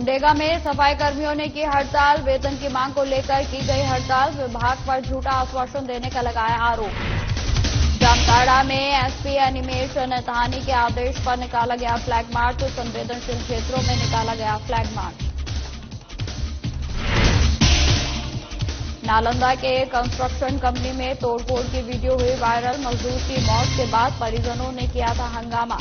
सिमडेगा में सफाई कर्मियों ने की हड़ताल। वेतन की मांग को लेकर की गई हड़ताल। विभाग पर झूठा आश्वासन देने का लगाया आरोप। जामताड़ा में एसपी अनिमेश नथानी के आदेश पर निकाला गया फ्लैग मार्च। संवेदनशील क्षेत्रों में निकाला गया फ्लैग मार्च। नालंदा के कंस्ट्रक्शन कंपनी में तोड़फोड़ की वीडियो हुई वायरल। मजदूर की मौत के बाद परिजनों ने किया था हंगामा।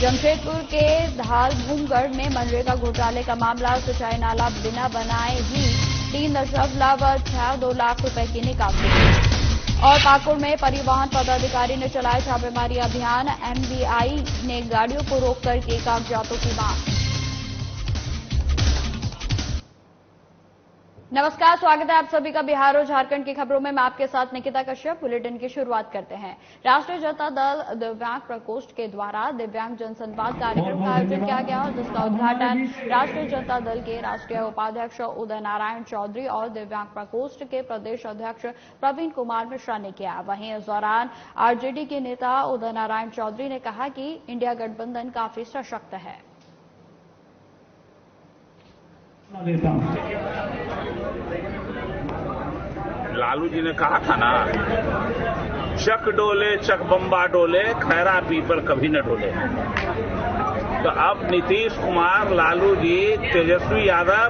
जमशेदपुर के धालभूमगढ़ में मनरेगा घोटाले का मामला। सिंचाई नाला बिना बनाए ही 3.62 लाख रुपए की निकासी। और पाकुड़ में परिवहन पदाधिकारी ने चलाया छापेमारी अभियान। एमवीआई ने गाड़ियों को रोककर की कागजातों की मांग। नमस्कार, स्वागत है आप सभी का बिहार और झारखंड की खबरों में। मैं आपके साथ निकिता कश्यप। बुलेटिन की शुरुआत करते हैं। राष्ट्रीय जनता दल दिव्यांग प्रकोष्ठ के द्वारा दिव्यांग जनसंवाद कार्यक्रम का आयोजन किया गया और जिसका उद्घाटन राष्ट्रीय जनता दल के राष्ट्रीय उपाध्यक्ष उदय नारायण चौधरी और दिव्यांग प्रकोष्ठ के प्रदेश अध्यक्ष प्रवीण कुमार मिश्रा ने किया। वहीं इस दौरान आरजेडी के नेता उदय नारायण चौधरी ने कहा कि इंडिया गठबंधन काफी सशक्त है। लालू जी ने कहा था ना, चक डोले चक बम्बा डोले, खैरा पीपल कभी न डोले। तो अब नीतीश कुमार, लालू जी, तेजस्वी यादव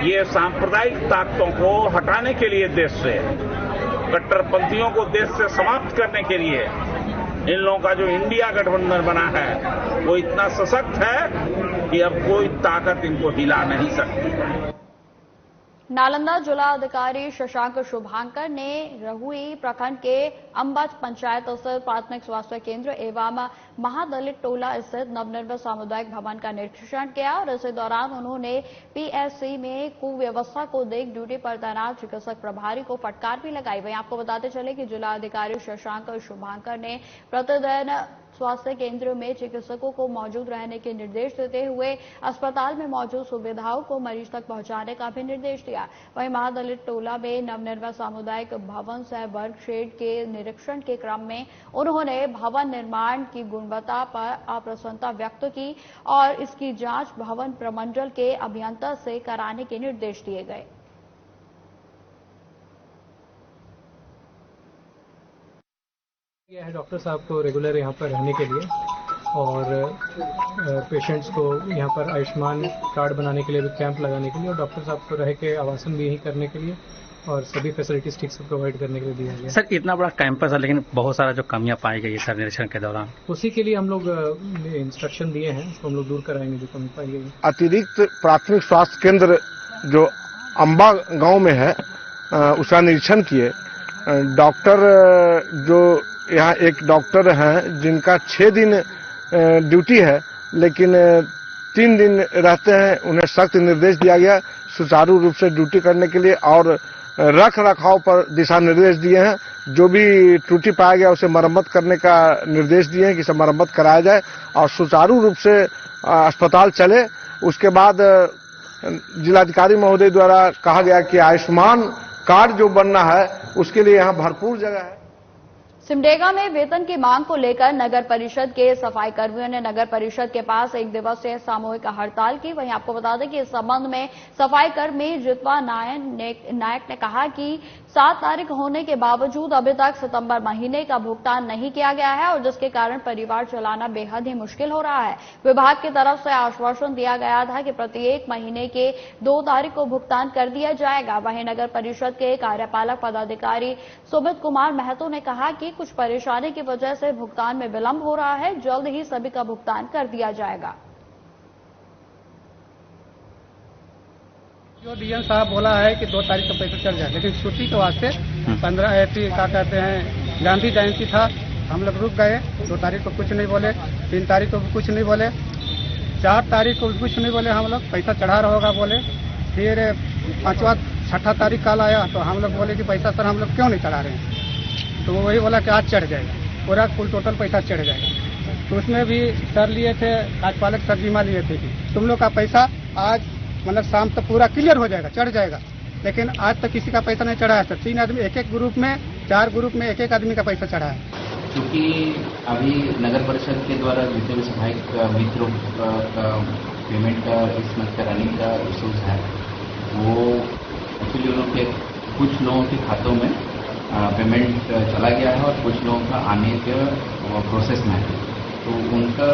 ये सांप्रदायिक ताकतों को हटाने के लिए देश से, कट्टरपंथियों को देश से समाप्त करने के लिए इन लोगों का जो इंडिया गठबंधन बना है वो इतना सशक्त है कि अब कोई ताकत इनको हिला नहीं सकती। नालंदा जिलाधिकारी शशांक शुभांकर ने रहुई प्रखंड के अंबा पंचायत स्थित प्राथमिक स्वास्थ्य केंद्र एवं महादलित टोला स्थित नवनिर्मित सामुदायिक भवन का निरीक्षण किया और इसी दौरान उन्होंने पीएससी में कुव्यवस्था को देख ड्यूटी पर तैनात चिकित्सक प्रभारी को फटकार भी लगाई। वहीं आपको बताते चले कि जिलाधिकारी शशांक शुभांकर ने प्रतिदिन स्वास्थ्य केंद्र में चिकित्सकों को मौजूद रहने के निर्देश देते हुए अस्पताल में मौजूद सुविधाओं को मरीज तक पहुंचाने का भी निर्देश दिया। वहीं महादलित टोला में नवनिर्मित सामुदायिक भवन सह वर्ग शेड के निरीक्षण के क्रम में उन्होंने भवन निर्माण की गुणवत्ता पर अप्रसन्नता व्यक्त की और इसकी जांच भवन प्रमंडल के अभियंता से कराने के निर्देश दिए गए। यह है डॉक्टर साहब को रेगुलर यहाँ पर रहने के लिए और पेशेंट्स को यहाँ पर आयुष्मान कार्ड बनाने के लिए भी कैंप लगाने के लिए और डॉक्टर साहब को रह के आवासन भी यही करने के लिए और सभी फैसिलिटीज ठीक से प्रोवाइड करने के लिए दिया गया। सर, इतना बड़ा कैंपस है लेकिन बहुत सारा जो कमियां पाई गई है सर निरीक्षण के दौरान, उसी के लिए हम लोग इंस्ट्रक्शन दिए हैं, उसको हम लोग दूर कराएंगे जो कमी पाई गई। अतिरिक्त प्राथमिक स्वास्थ्य केंद्र जो अंबा गांव में है उसका निरीक्षण किए। डॉक्टर जो यहाँ एक डॉक्टर हैं जिनका 6 दिन ड्यूटी है लेकिन 3 दिन रहते हैं, उन्हें सख्त निर्देश दिया गया सुचारू रूप से ड्यूटी करने के लिए और रख रखाव पर दिशा निर्देश दिए हैं। जो भी त्रुटि पाया गया उसे मरम्मत करने का निर्देश दिए हैं कि इसे मरम्मत कराया जाए और सुचारू रूप से अस्पताल चले। उसके बाद जिलाधिकारी महोदय द्वारा कहा गया कि आयुष्मान कार्ड जो बनना है उसके लिए यहाँ भरपूर जगह है। सिमडेगा में वेतन की मांग को लेकर नगर परिषद के सफाई कर्मियों ने नगर परिषद के पास 1 दिवसीय सामूहिक हड़ताल की। वहीं आपको बता दें कि इस संबंध में सफाई कर्मी जितवा नायक ने कहा कि 7 तारीख होने के बावजूद अभी तक सितंबर महीने का भुगतान नहीं किया गया है और जिसके कारण परिवार चलाना बेहद ही मुश्किल हो रहा है। विभाग की तरफ से आश्वासन दिया गया था कि प्रत्येक महीने के 2 तारीख को भुगतान कर दिया जाएगा। वहीं नगर परिषद के कार्यपालक पदाधिकारी सुमित कुमार महतो ने कहा कि कुछ परेशानी की वजह से भुगतान में विलंब हो रहा है, जल्द ही सभी का भुगतान कर दिया जाएगा। जो डीएम साहब बोला है कि 2 तारीख का पैसा चल जाए, लेकिन छुट्टी के वास्ते 15 क्या कहते हैं गांधी जयंती था, हम लोग रुक गए। 2 तारीख को कुछ नहीं बोले, 3 तारीख को भी कुछ नहीं बोले, 4 तारीख को भी कुछ नहीं बोले। हम लोग पैसा चढ़ा रहा होगा बोले। फिर 5वां 6ठा तारीख कल आया तो हम लोग बोले कि पैसा सर हम लोग क्यों नहीं चढ़ा रहे हैं, तो वही बोला कि आज चढ़ जाएगा, पूरा कुल टोटल पैसा चढ़ जाएगा। तो उसमें भी सर लिए थे, कार्यपालक सर बीमा लिए थे कि तुम लोग का पैसा आज मतलब शाम तक पूरा क्लियर हो जाएगा, चढ़ जाएगा। लेकिन आज तक किसी का पैसा नहीं चढ़ा है सर। 3 आदमी एक ग्रुप में, 4 ग्रुप में एक आदमी का पैसा चढ़ा है। क्योंकि अभी नगर परिषद के द्वारा जितने भी सहायक मित्रों का पेमेंट का इस मंथ का रनिंग का इशूज है, वो एक्चुअली उन लोग के कुछ लोगों के खातों में पेमेंट चला गया है और कुछ लोगों का आने के प्रोसेस में है, तो उनका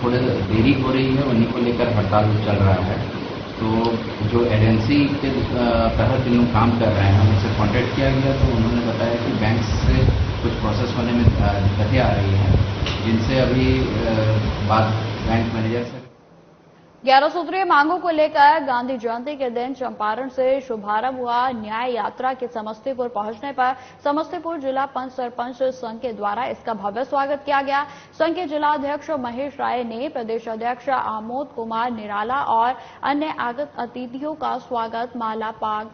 थोड़ा देरी हो रही है। उन्हीं को लेकर हड़ताल चल रहा है। तो जो एजेंसी के तहत इन लोग काम कर रहे हैं, उनसे कांटेक्ट किया गया तो उन्होंने बताया कि बैंक से कुछ प्रोसेस होने में दिक्कतें आ रही हैं, जिनसे अभी बात बैंक मैनेजर से 11 सूत्रीय मांगों को लेकर गांधी जयंती के दिन चंपारण से शुभारंभ हुआ न्याय यात्रा के समस्तीपुर पहुंचने पर समस्तीपुर जिला पंच सरपंच संघ के द्वारा इसका भव्य स्वागत किया गया। संघ के जिला अध्यक्ष महेश राय ने प्रदेश अध्यक्ष आमोद कुमार निराला और अन्य आगत अतिथियों का स्वागत माला, पाग,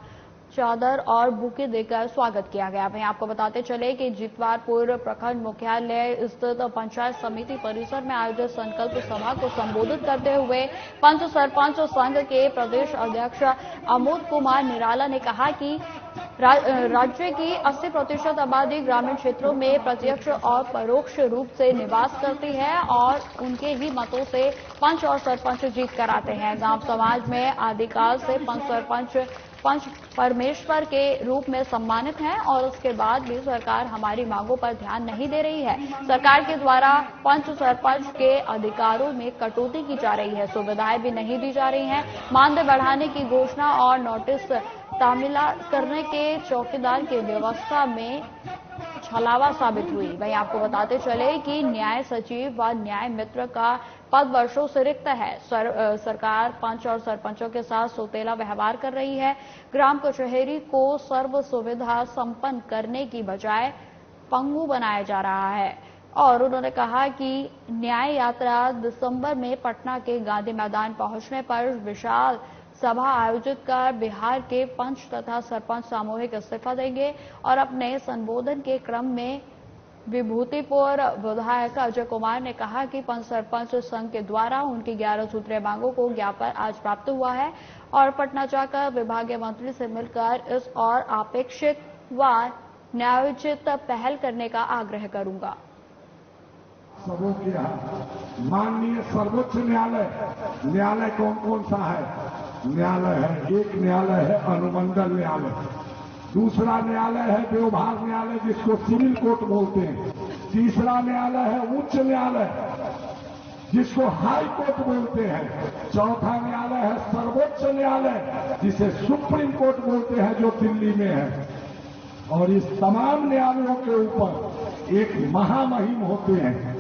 चादर और बुके देकर स्वागत किया गया। वहीं आपको बताते चले कि जितवारपुर प्रखंड मुख्यालय स्थित पंचायत समिति परिसर में आयोजित संकल्प सभा को संबोधित करते हुए पंच सरपंच संघ के प्रदेश अध्यक्ष आमोद कुमार निराला ने कहा कि राज्य की 80% आबादी ग्रामीण क्षेत्रों में प्रत्यक्ष और परोक्ष रूप से निवास करती है और उनके ही मतों से पंच और सरपंच जीत कर आते हैं। गांव समाज में आदिकाल से पंच सरपंच पंच परमेश्वर के रूप में सम्मानित हैं और उसके बाद भी सरकार हमारी मांगों पर ध्यान नहीं दे रही है। सरकार के द्वारा पंच सरपंच के अधिकारों में कटौती की जा रही है, सुविधाएं भी नहीं दी जा रही हैं। मानदेय बढ़ाने की घोषणा और नोटिस तामीला करने के चौकीदार की व्यवस्था में छलावा साबित हुई। वहीं आपको बताते चले कि न्याय सचिव व न्याय मित्र का पद वर्षों से रिक्त है। सरकार पंच और सरपंचों के साथ सौतेला व्यवहार कर रही है। ग्राम कचहरी को सर्व सुविधा संपन्न करने की बजाय पंगु बनाया जा रहा है। और उन्होंने कहा कि न्याय यात्रा दिसंबर में पटना के गांधी मैदान पहुंचने पर विशाल सभा आयोजित कर बिहार के पंच तथा सरपंच सामूहिक इस्तीफा देंगे और अपने संबोधन के क्रम में विभूतिपुर विधायक अजय कुमार ने कहा कि पंच सरपंच संघ के द्वारा उनकी 11 सूत्रीय मांगों को ज्ञापन आज प्राप्त हुआ है और पटना जाकर विभागीय मंत्री से मिलकर इस और अपेक्षित व न्यायोचित पहल करने का आग्रह करूंगा। सबों के यहाँ माननीय सर्वोच्च न्यायालय कौन कौन सा है? न्यायालय है, एक न्यायालय है अनुमंडल न्यायालय, दूसरा न्यायालय है व्यवहार न्यायालय जिसको सिविल कोर्ट बोलते हैं, तीसरा न्यायालय है उच्च न्यायालय जिसको हाई कोर्ट बोलते हैं, चौथा न्यायालय है सर्वोच्च न्यायालय जिसे सुप्रीम कोर्ट बोलते हैं जो दिल्ली में है। और इस तमाम न्यायालयों के ऊपर एक महामहिम होते हैं,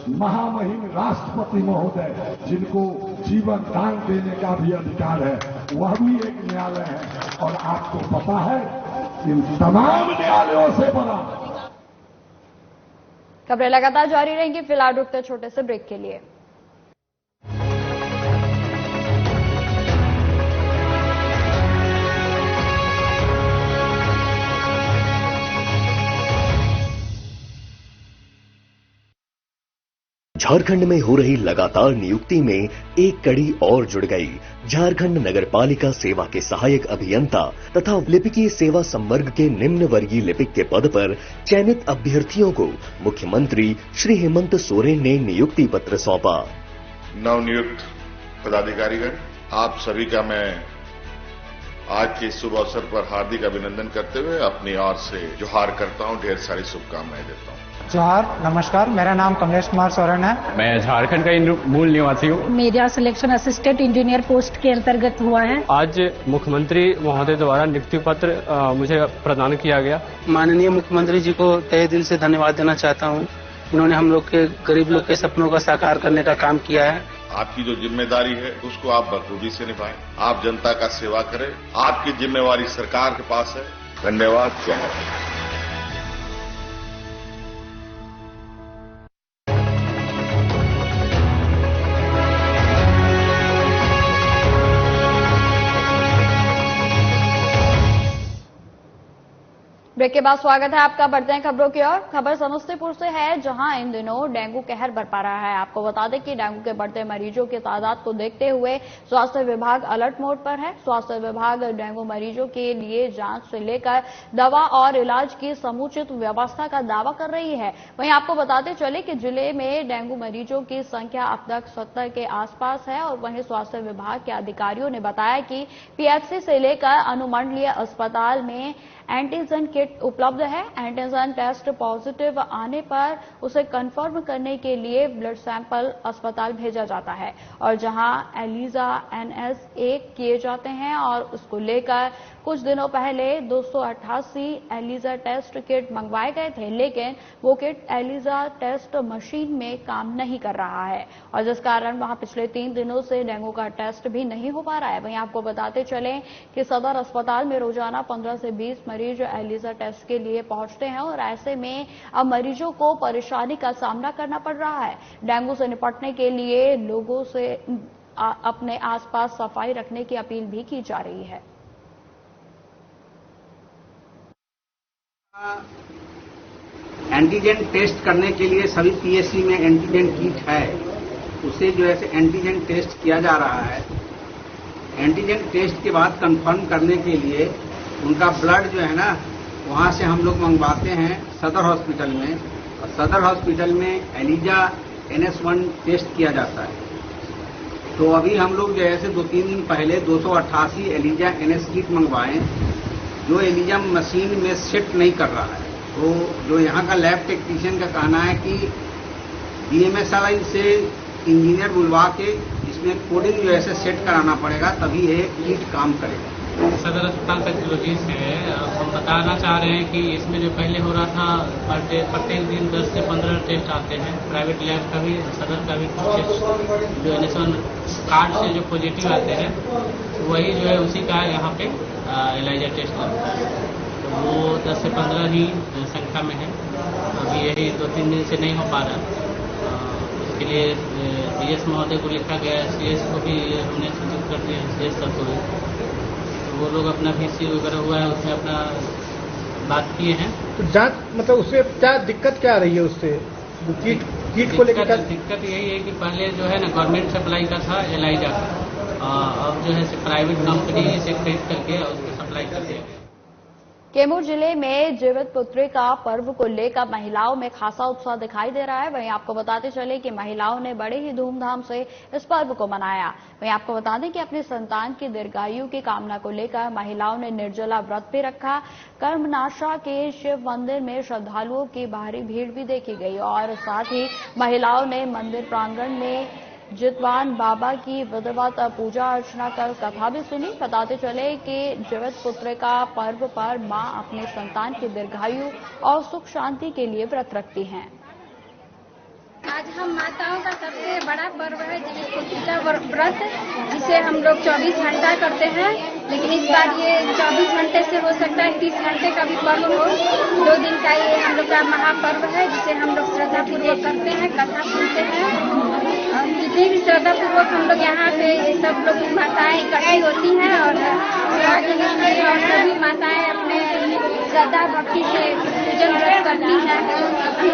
महामहिम राष्ट्रपति महोदय जिनको जीवन दान देने का भी अधिकार है, वह भी एक न्यायालय है। और आपको पता है इन तमाम न्यायालयों से बड़ा। खबरें लगातार जारी रहेंगी, फिलहाल रुकते छोटे से ब्रेक के लिए। झारखंड में हो रही लगातार नियुक्ति में एक कड़ी और जुड़ गई। झारखंड नगरपालिका सेवा के सहायक अभियंता तथा लिपिकीय सेवा संवर्ग के निम्न वर्गीय लिपिक के पद पर चयनित अभ्यर्थियों को मुख्यमंत्री श्री हेमंत सोरेन ने नियुक्ति पत्र सौंपा। नवनियुक्त पदाधिकारीगण, आप सभी का मैं आज के शुभ अवसर पर हार्दिक अभिनंदन करते हुए अपनी ओर से जोहार करता हूं, ढेर सारी शुभकामनाएं देता हूं। जोहार, नमस्कार, मेरा नाम कमलेश कुमार सोरेन है। मैं झारखंड का मूल निवासी हूँ। मेरा सिलेक्शन असिस्टेंट इंजीनियर पोस्ट के अंतर्गत हुआ है। आज मुख्यमंत्री महोदय द्वारा नियुक्ति पत्र मुझे प्रदान किया गया। माननीय मुख्यमंत्री जी को तहे दिल से धन्यवाद देना चाहता हूँ। इन्होंने हम लोग के गरीब लोग के सपनों का साकार करने का काम किया है। आपकी जो जिम्मेदारी है उसको आप बखूबी से निभाएं, आप जनता का सेवा करें, आपकी जिम्मेवारी सरकार के पास है। धन्यवाद। जय हिंद। ब्रेक के बाद स्वागत है आपका। बढ़ते हैं खबरों की ओर। खबर समस्तीपुर से है, जहां इन दिनों डेंगू कहर बरपा रहा है। आपको बता दें कि डेंगू के बढ़ते मरीजों की तादाद को देखते हुए स्वास्थ्य विभाग अलर्ट मोड पर है। स्वास्थ्य विभाग डेंगू मरीजों के लिए जांच से लेकर दवा और इलाज की समुचित व्यवस्था का दावा कर रही है। वहीं आपको बताते चले कि जिले में डेंगू मरीजों की संख्या अब तक 70 के आसपास है। और वहीं स्वास्थ्य विभाग के अधिकारियों ने बताया कि पीएचसी से लेकर अनुमंडलीय अस्पताल में एंटीजन किट उपलब्ध है। एंटीजन टेस्ट पॉजिटिव आने पर उसे कंफर्म करने के लिए ब्लड सैंपल अस्पताल भेजा जाता है और जहां एलिजा NS1 किए जाते हैं। और उसको लेकर कुछ दिनों पहले 288 एलिजा टेस्ट किट मंगवाए गए थे, लेकिन वो किट एलिजा टेस्ट मशीन में काम नहीं कर रहा है और जिस कारण वहां पिछले 3 दिनों से डेंगू का टेस्ट भी नहीं हो पा रहा है। वहीं आपको बताते चलें कि सदर अस्पताल में रोजाना 15 से 20 मरीज एलिजा टेस्ट के लिए पहुंचते हैं और ऐसे में अब मरीजों को परेशानी का सामना करना पड़ रहा है। डेंगू से निपटने के लिए लोगों से अपने आसपास सफाई रखने की अपील भी की जा रही है। एंटीजन टेस्ट करने के लिए सभी पीएचसी में एंटीजन किट है, उसे जो है एंटीजन टेस्ट किया जा रहा है। एंटीजन टेस्ट के बाद कंफर्म करने के लिए उनका ब्लड जो है ना, वहाँ से हम लोग मंगवाते हैं सदर हॉस्पिटल में और सदर हॉस्पिटल में एलिजा NS1 टेस्ट किया जाता है। तो अभी हम लोग जो है 2-3 दिन पहले 288 एलिजा NS किट मंगवाए, जो एलिजा मशीन में सेट नहीं कर रहा है। तो जो यहाँ का लैब टेक्नीशियन का कहना है कि BMSI से इंजीनियर बुलवा के इसमें कोडिंग जो है सेट कराना पड़ेगा, तभी ये किट काम करेगा। सदर अस्पताल पैथोलॉजिस्ट है, हम बताना चाह रहे हैं कि इसमें जो पहले हो रहा था प्रत्येक दिन 10 से 15 टेस्ट आते हैं। प्राइवेट लैब का भी, सदर का भी टेस्ट जो NS1 कार्ड से जो पॉजिटिव आते हैं वही जो है उसी का यहाँ पे एलिजा टेस्ट लगता है। तो वो 10 से 15 ही संख्या में है। अभी यही 2-3 दिन से नहीं हो पा रहा। इसके लिए CS महोदय को लिखा गया, CS को भी हमने सूचित कर दिया, CS सर को भी। वो लोग अपना VC वगैरह हुआ है, उसमें अपना बात किए हैं। तो जांच मतलब उससे क्या दिक्कत क्या आ रही है उससे किट को लेकर? दिक्कत यही है कि पहले जो है ना गवर्नमेंट सप्लाई का था एलिजा का, अब जो है प्राइवेट कंपनी से खरीद करके उसको सप्लाई कर दिया। कैमूर जिले में जीवित पुत्रिका पर्व को लेकर महिलाओं में खासा उत्साह दिखाई दे रहा है। वहीं आपको बताते चले कि महिलाओं ने बड़े ही धूमधाम से इस पर्व को मनाया। वहीं आपको बता दें कि अपनी संतान की दीर्घायु की कामना को लेकर महिलाओं ने निर्जला व्रत भी रखा। कर्मनाशा के शिव मंदिर में श्रद्धालुओं की भारी भीड़ भी देखी गई और साथ ही महिलाओं ने मंदिर प्रांगण में जितवान बाबा की विधिवत पूजा अर्चना कर कथा भी सुनी। बताते चले कि जीवित पुत्रिका पर्व पर मां अपने संतान की दीर्घायु और सुख शांति के लिए व्रत रखती हैं। आज हम माताओं का सबसे बड़ा पर्व है जीवित पुत्रिका व्रत, जिसे हम लोग 24 घंटा करते हैं। लेकिन इस बार ये 24 घंटे से हो सकता है 30 घंटे का भी पर्व हो। 2 दिन का ये हम लोग का महापर्व है, जिसे हम लोग श्रद्धापूर्वक करते हैं, कथा सुनते हैं। जितनी भी श्रद्धापूर्वक हम लोग यहाँ पे सब लोग माताएं इकट्ठी होती हैं और सभी माताएं अपने श्रद्धा भक्ति से पूजन व्रत करती हैं,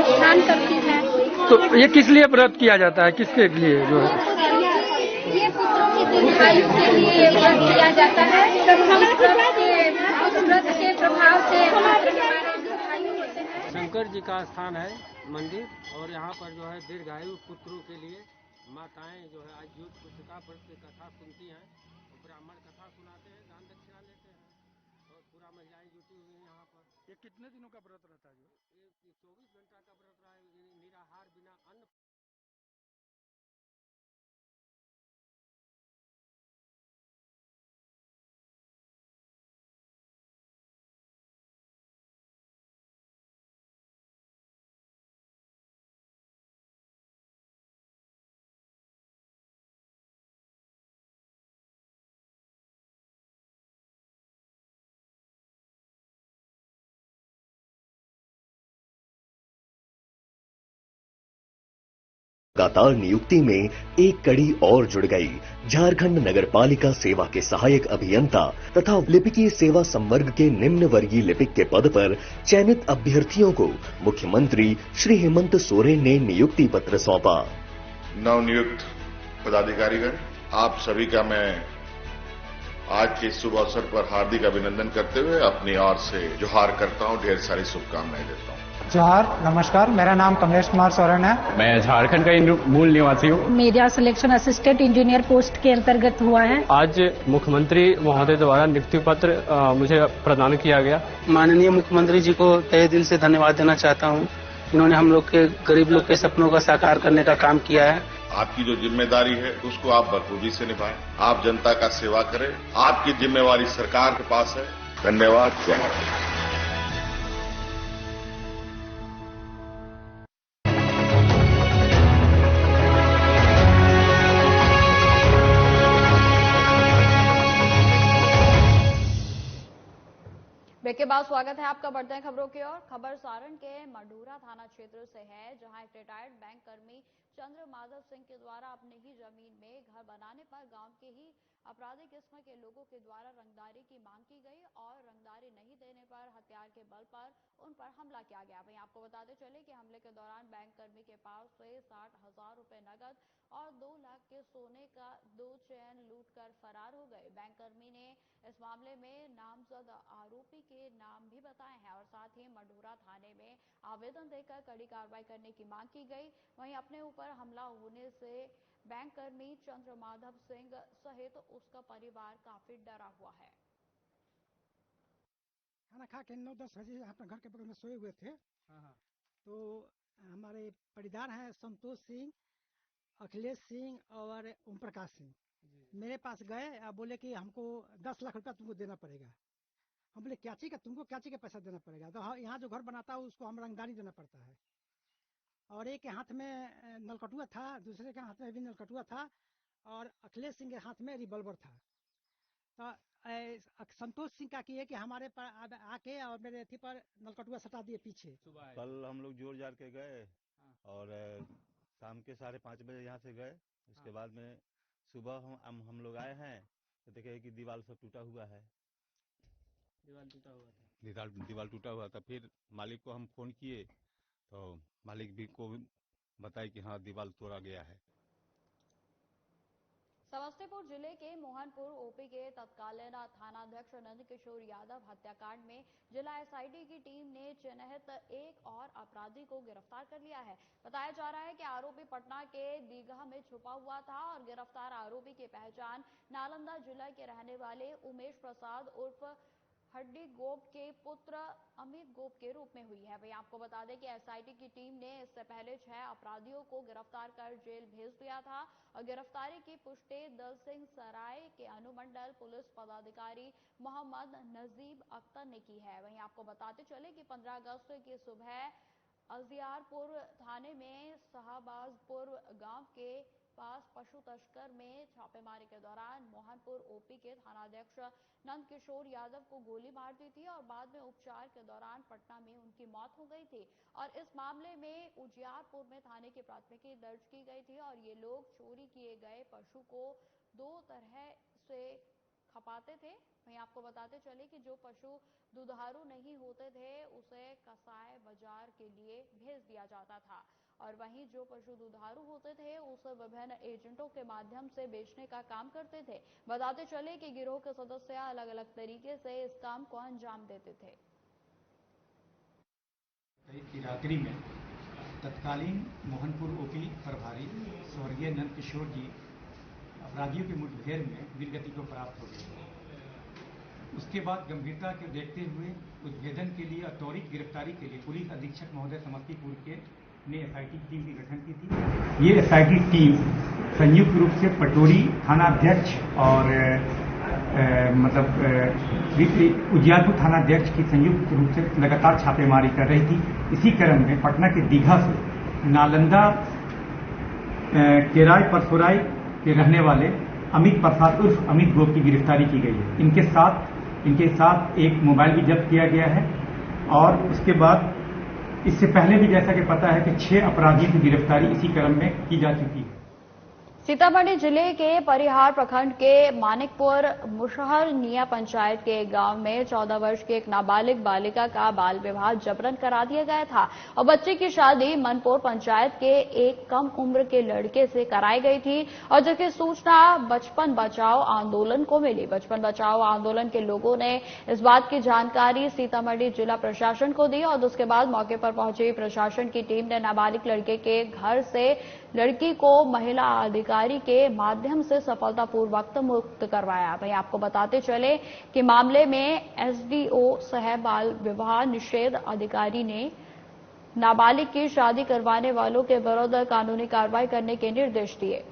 स्नान करती हैं। तो ये किस लिए व्रत किया जाता है, किसके लिए जो है? ये पुत्रों की दीर्घायु के लिए व्रत किया जाता है। व्रत के प्रभाव से दीर्घायु होते हैं। शंकर जी का स्थान है मंदिर, और यहाँ पर जो है दीर्घायु पुत्रों के लिए माताएं जो है आज जीवित पुत्रिका व्रत की कथा सुनती हैं, ब्राह्मण कथा सुनाते हैं, दान दक्षिणा लेते हैं और पूरा महिलाएं जुटी हुई हैं यहाँ पर। ये कितने दिनों का व्रत रहता है? ये 24 घंटा का व्रत रहा है, निराहार बिना अन्न लगातार नियुक्ति में एक कड़ी और जुड़ गई। झारखंड नगर पालिका सेवा के सहायक अभियंता तथा लिपिकीय सेवा संवर्ग के निम्न वर्गीय लिपिक के पद पर चयनित अभ्यर्थियों को मुख्यमंत्री श्री हेमंत सोरेन ने नियुक्ति पत्र सौंपा। नवनियुक्त पदाधिकारीगण, आप सभी का मैं आज के शुभ अवसर पर हार्दिक अभिनंदन करते हुए अपनी ओर से जोहार करता हूं, ढेर सारी शुभकामनाएं देता हूं। जोहार, नमस्कार। मेरा नाम कमलेश कुमार सोरेन है। मैं झारखंड का मूल निवासी हूँ। मेरा सिलेक्शन असिस्टेंट इंजीनियर पोस्ट के अंतर्गत हुआ है। आज मुख्यमंत्री महोदय द्वारा नियुक्ति पत्र मुझे प्रदान किया गया। माननीय मुख्यमंत्री जी को तहे दिल से धन्यवाद देना चाहता हूँ। इन्होंने हम लोग के गरीब लोग के सपनों का साकार करने का काम किया है। आपकी जो जिम्मेदारी है उसको आप बखूबी से निभाएं। आप जनता का सेवा करें। आपकी जिम्मेवारी सरकार के पास है। धन्यवाद। जय हिंद। ब्रेक के बाद स्वागत है आपका। बढ़ते हैं खबरों की ओर। खबर सारण के मडूरा थाना क्षेत्र से है, जहां एक रिटायर्ड बैंक कर्मी चंद्र माधव सिंह के द्वारा अपनी ही जमीन में घर बनाने पर गांव के ही आपराधिक किस्म के लोगों के द्वारा रंगदारी की मांग की गई और रंगदारी नहीं देने पर हथियार के बल पर उन पर हमला किया गया। वहीं आपको बताते चले कि हमले के दौरान बैंक कर्मी के पास से 60,000 रुपए नगद और 2 लाख के सोने का 2 चैन लूटकर फरार हो गए। बैंक कर्मी ने इस मामले में नामजद आरोपी के नाम भी बताए हैं और साथ ही मडूरा थाने में आवेदन देकर कड़ी कार्रवाई करने की मांग की गई। वहीं अपने ऊपर हमला होने से बैंक कर्मी चंद्र माधव सिंह सहित उसका परिवार काफी डरा हुआ है। खाना खा के 9-10 बजे अपने घर के बगल में सोए हुए थे। तो हमारे परिवार हैं संतोष सिंह, अखिलेश सिंह और ओम प्रकाश सिंह। मेरे पास गए और बोले कि हमको 10 लाख रुपया तुमको देना पड़ेगा। हम बोले क्या चीज का, तुमको क्या चीज का पैसा देना पड़ेगा? तो यहाँ जो घर बनाता है उसको हम रंगदारी देना पड़ता है। और एक के हाथ में नलकटुआ था, दूसरे के हाथ में भी नलकटुआ था और अखिलेश सिंह के हाथ में रिवॉल्वर था। तो संतोष सिंह का किए कि हमारे पर आके और मेरे अथी पर नलकटुआ सटा दिए पीछे। कल हम लोग जोर जार के गए और शाम के 5:30 बजे यहाँ से गए। उसके बाद में सुबह हम लोग आए हैं तो देखे कि दीवार सब टूटा हुआ है। दीवार टूटा हुआ था। फिर मालिक को हम फोन किए तो मालिक भी को बताया कि हाँ दीवार तोड़ा गया है। समस्तीपुर जिले के मोहनपुर ओपी के तत्कालीन थानाध्यक्ष नंद किशोर यादव हत्याकांड में जिला एसआईटी की टीम ने चिन्हित एक और अपराधी को गिरफ्तार कर लिया है। बताया जा रहा है कि आरोपी पटना के दीघा में छुपा हुआ था और गिरफ्तार आरोपी की पहचान नालंदा जिला के रहने वाले उमेश प्रसाद उर्फ हड्डी गोप के पुत्र अमित गोप के रूप में हुई है। वहीं आपको बता दें कि एसआईटी की टीम ने इससे पहले 6 अपराधियों को गिरफ्तार कर जेल भेज दिया था और गिरफ्तारी की पुष्टि दल सिंह सराय के अनुमंडल पुलिस पदाधिकारी मोहम्मद नजीब अख्तर ने की है। वहीं आपको बताते चले कि 15 अगस्त की सुबह अजियारपुर थाने में शाहबाजपुर गांव के पास पशु तस्कर में छापेमारी के दौरान मोहनपुर ओपी के थानाध्यक्ष नंद किशोर यादव को गोली मार दी थी और बाद में उपचार के दौरान पटना में उनकी मौत हो गई थी। और इस मामले में उजियारपुर में थाने की प्राथमिकी दर्ज की गई थी और ये लोग चोरी किए गए पशु को 2 तरह से खपाते थे। वहीं आपको बताते चले कि जो पशु दुधारू नहीं होते थे उसे कसाई बाजार के लिए भेज दिया जाता था और वहीं जो पशु दुधारू होते थे उसे विभिन्न एजेंटों के माध्यम से बेचने का काम करते थे। बताते चले कि गिरोह के सदस्य अलग अलग तरीके से इस काम को अंजाम देते थे। की रात्रि में तत्कालीन मोहनपुर ओपी प्रभारी स्वर्गीय नंद किशोर जी अपराधियों की मुठभेड़ में वीरगति को प्राप्त हो गए। उसके बाद गंभीरता को देखते हुए उद्भेदन के लिए त्वरित गिरफ्तारी के लिए पुलिस अधीक्षक महोदय समस्तीपुर के ने एसआईटी टीम की गठन की थी। ये एसआईटी टीम संयुक्त रूप से पटोरी थानाध्यक्ष और उजियारपुर थानाध्यक्ष की संयुक्त रूप से लगातार छापेमारी कर रही थी। इसी क्रम में पटना के दीघा से नालंदा केराय परसोराय के रहने वाले अमित प्रसाद उर्फ अमित गोप की गिरफ्तारी की गई है। इनके साथ एक मोबाइल भी जब्त किया गया है और उसके बाद इससे पहले भी जैसा कि पता है कि 6 अपराधियों की गिरफ्तारी इसी क्रम में की जा चुकी है। सीतामढ़ी जिले के परिहार प्रखंड के मानिकपुर मुशहर निया पंचायत के एक गांव में 14 वर्ष की एक नाबालिग बालिका का बाल विवाह जबरन करा दिया गया था और बच्चे की शादी मनपुर पंचायत के एक कम उम्र के लड़के से कराई गई थी और जिसकी सूचना बचपन बचाओ आंदोलन को मिली। बचपन बचाओ आंदोलन के लोगों ने इस बात की जानकारी सीतामढ़ी जिला प्रशासन को दी और उसके बाद मौके पर पहुंची प्रशासन की टीम ने नाबालिग लड़के के घर से लड़की को महिला अधिकारी के माध्यम से सफलतापूर्वक मुक्त करवाया। वहीं आपको बताते चले कि मामले में एसडीओ सह बाल विवाह निषेध अधिकारी ने नाबालिग की शादी करवाने वालों के विरुद्ध कानूनी कार्रवाई करने के निर्देश दिए।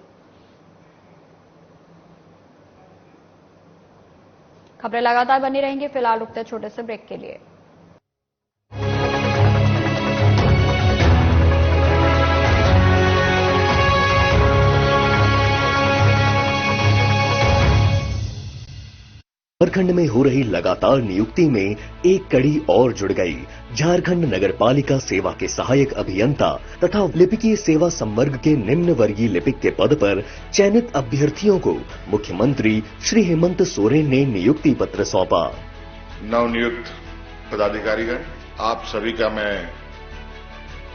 खबरें लगातार बनी रहेंगी, फिलहाल रुकते छोटे से ब्रेक के लिए। झारखंड में हो रही लगातार नियुक्ति में एक कड़ी और जुड़ गई। झारखंड नगर पालिका सेवा के सहायक अभियंता तथा लिपिकीय सेवा संवर्ग के निम्न वर्गीय लिपिक के पद पर चयनित अभ्यर्थियों को मुख्यमंत्री श्री हेमंत सोरेन ने नियुक्ति पत्र सौंपा। नवनियुक्त पदाधिकारीगण, आप सभी का मैं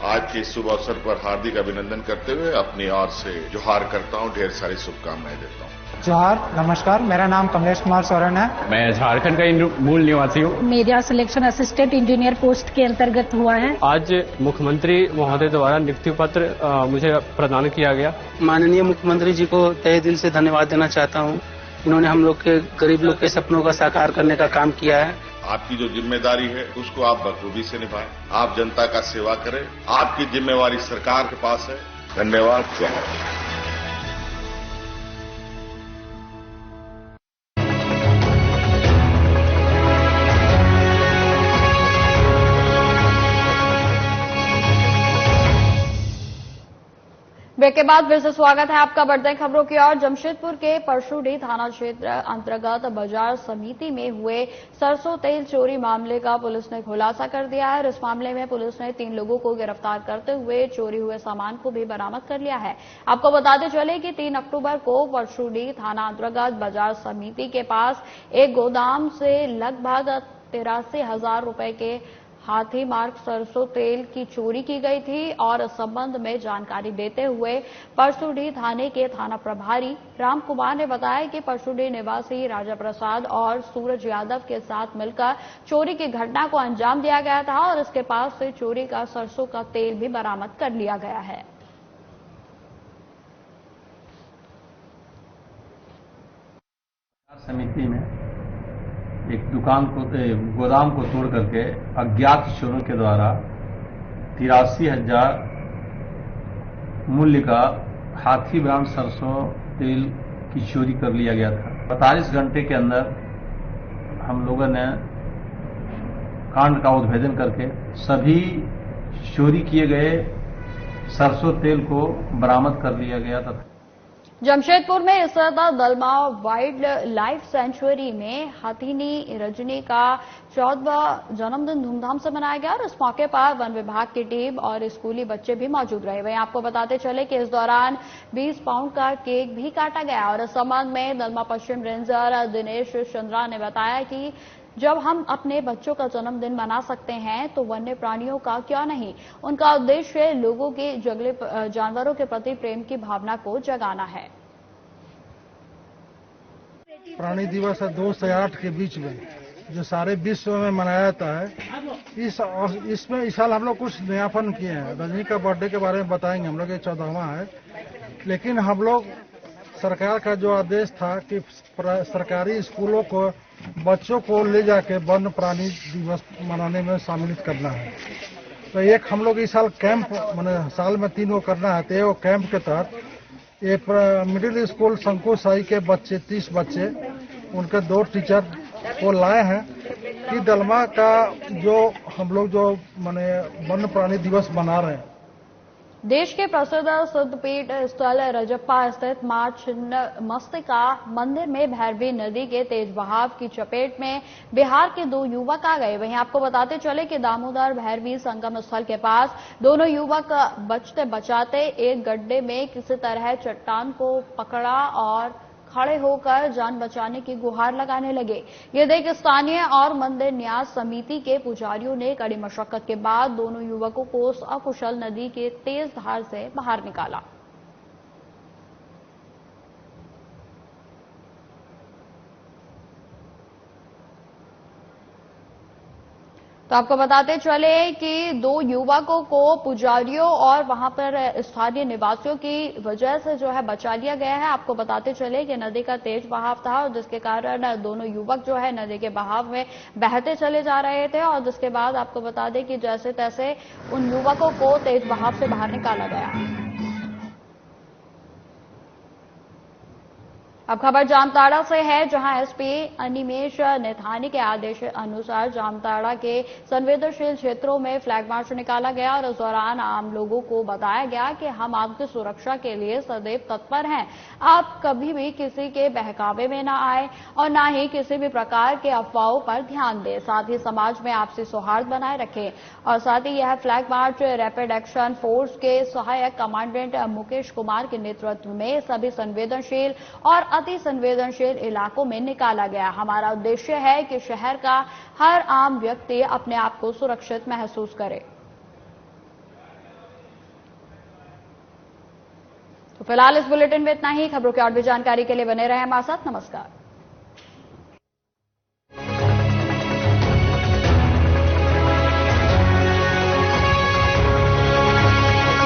आज के शुभ अवसर पर हार्दिक अभिनंदन करते हुए अपनी ओर से जोहार करता हूं, ढेर सारी शुभकामनाएं देता हूं। जोहार, नमस्कार। मेरा नाम कमलेश कुमार सोरेन है। मैं झारखंड का मूल निवासी हूँ। मेरा सिलेक्शन असिस्टेंट इंजीनियर पोस्ट के अंतर्गत हुआ है। आज मुख्यमंत्री महोदय द्वारा नियुक्ति पत्र मुझे प्रदान किया गया। माननीय मुख्यमंत्री जी को तहे दिल से धन्यवाद देना चाहता हूँ। इन्होंने हम लोग के गरीब लोग के सपनों का साकार करने का काम किया है। आपकी जो जिम्मेदारी है उसको आप बखूबी से निभाएं। आप जनता का सेवा करें। आपकी जिम्मेवारी सरकार के पास है। धन्यवाद। जय हिंद। ब्रेक के बाद फिर से स्वागत है आपका। बढ़ते खबरों की ओर। जमशेदपुर के परशुडी थाना क्षेत्र अंतर्गत बाजार समिति में हुए सरसों तेल चोरी मामले का पुलिस ने खुलासा कर दिया है। इस मामले में पुलिस ने 3 लोगों को गिरफ्तार करते हुए चोरी हुए सामान को भी बरामद कर लिया है। आपको बताते चले कि 3 अक्टूबर को परशुडी थाना अंतर्गत बाजार समिति के पास एक गोदाम से लगभग 83,000 रुपए के हाथी मार्ग सरसों तेल की चोरी की गई थी और इस संबंध में जानकारी देते हुए परशुडी थाने के थाना प्रभारी राम कुमार ने बताया कि परशुडी निवासी राजा प्रसाद और सूरज यादव के साथ मिलकर चोरी की घटना को अंजाम दिया गया था और इसके पास से चोरी का सरसों का तेल भी बरामद कर लिया गया है। समिति में एक दुकान को गोदाम को तोड़ करके अज्ञात चोरों के द्वारा 83,000 मूल्य का हाथी ब्रांड सरसों तेल की चोरी कर लिया गया था। 45 घंटे के अंदर हम लोगों ने कांड का उद्भेदन करके सभी चोरी किए गए सरसों तेल को बरामद कर लिया गया था। जमशेदपुर में स्थित दलमा वाइल्ड लाइफ सेंचुरी में हथिनी रजनी का 14वां जन्मदिन धूमधाम से मनाया गया और इस मौके पर वन विभाग की टीम और स्कूली बच्चे भी मौजूद रहे। वहीं आपको बताते चले कि इस दौरान 20 पाउंड का केक भी काटा गया और इस संबंध में दलमा पश्चिम रेंजर दिनेश चंद्रा ने बताया कि जब हम अपने बच्चों का जन्मदिन मना सकते हैं तो वन्य प्राणियों का क्यों नहीं। उनका उद्देश्य लोगों के जंगली जानवरों के प्रति प्रेम की भावना को जगाना है। प्राणी दिवस है 2 से 8 के बीच में जो सारे विश्व में मनाया जाता है। इसमें इस साल हम लोग कुछ नयापन किए हैं। रजनी का बर्थडे के बारे में बताएंगे। हम लोग ये 14वां है, लेकिन हम लोग सरकार का जो आदेश था कि सरकारी स्कूलों को बच्चों को ले जाके वन्य प्राणी दिवस मनाने में सम्मिलित करना है। तो एक हम लोग इस साल कैंप मैंने साल में 3 को करना है। तो कैंप के तहत एक मिडिल स्कूल शंकु साई के बच्चे 30 बच्चे उनके 2 टीचर को लाए हैं कि दलमा का जो हम लोग जो माने वन्य प्राणी दिवस मना रहे हैं देश के प्रसिद्ध सिद्धपीठ स्थल रजप्पा स्थित मां छिन्नमस्तिका मंदिर में भैरवी नदी के तेज बहाव की चपेट में बिहार के 2 युवक आ गए। वहीं आपको बताते चले कि दामोदर भैरवी संगम स्थल के पास दोनों युवक बचते बचाते एक गड्ढे में किसी तरह चट्टान को पकड़ा और खड़े होकर जान बचाने की गुहार लगाने लगे। ये देख स्थानीय और मंदिर न्यास समिति के पुजारियों ने कड़ी मशक्कत के बाद दोनों युवकों को सकुशल नदी के तेज धार से बाहर निकाला। तो आपको बताते चले कि 2 युवकों को पुजारियों और वहां पर स्थानीय निवासियों की वजह से जो है बचा लिया गया है। आपको बताते चले कि नदी का तेज बहाव था और जिसके कारण दोनों युवक जो है नदी के बहाव में बहते चले जा रहे थे और जिसके बाद आपको बता दें कि जैसे तैसे उन युवकों को तेज बहाव से बाहर निकाला गया। अब खबर जामताड़ा से है, जहां एसपी अनिमेश नेथानी के आदेश अनुसार जामताड़ा के संवेदनशील क्षेत्रों में फ्लैग मार्च निकाला गया और इस दौरान आम लोगों को बताया गया कि हम आपकी सुरक्षा के लिए सदैव तत्पर हैं। आप कभी भी किसी के बहकावे में न आए और न ही किसी भी प्रकार के अफवाहों पर ध्यान दें। साथ ही समाज में आपसी सौहार्द बनाए रखें। और साथ ही यह flag march rapid action force के सहायक कमांडेंट मुकेश कुमार के नेतृत्व में सभी संवेदनशील और अति संवेदनशील इलाकों में निकाला गया। हमारा उद्देश्य है कि शहर का हर आम व्यक्ति अपने आप को सुरक्षित महसूस करे। तो फिलहाल इस बुलेटिन में इतना ही। खबरों की और भी जानकारी के लिए बने रहें हमारे साथ। नमस्कार।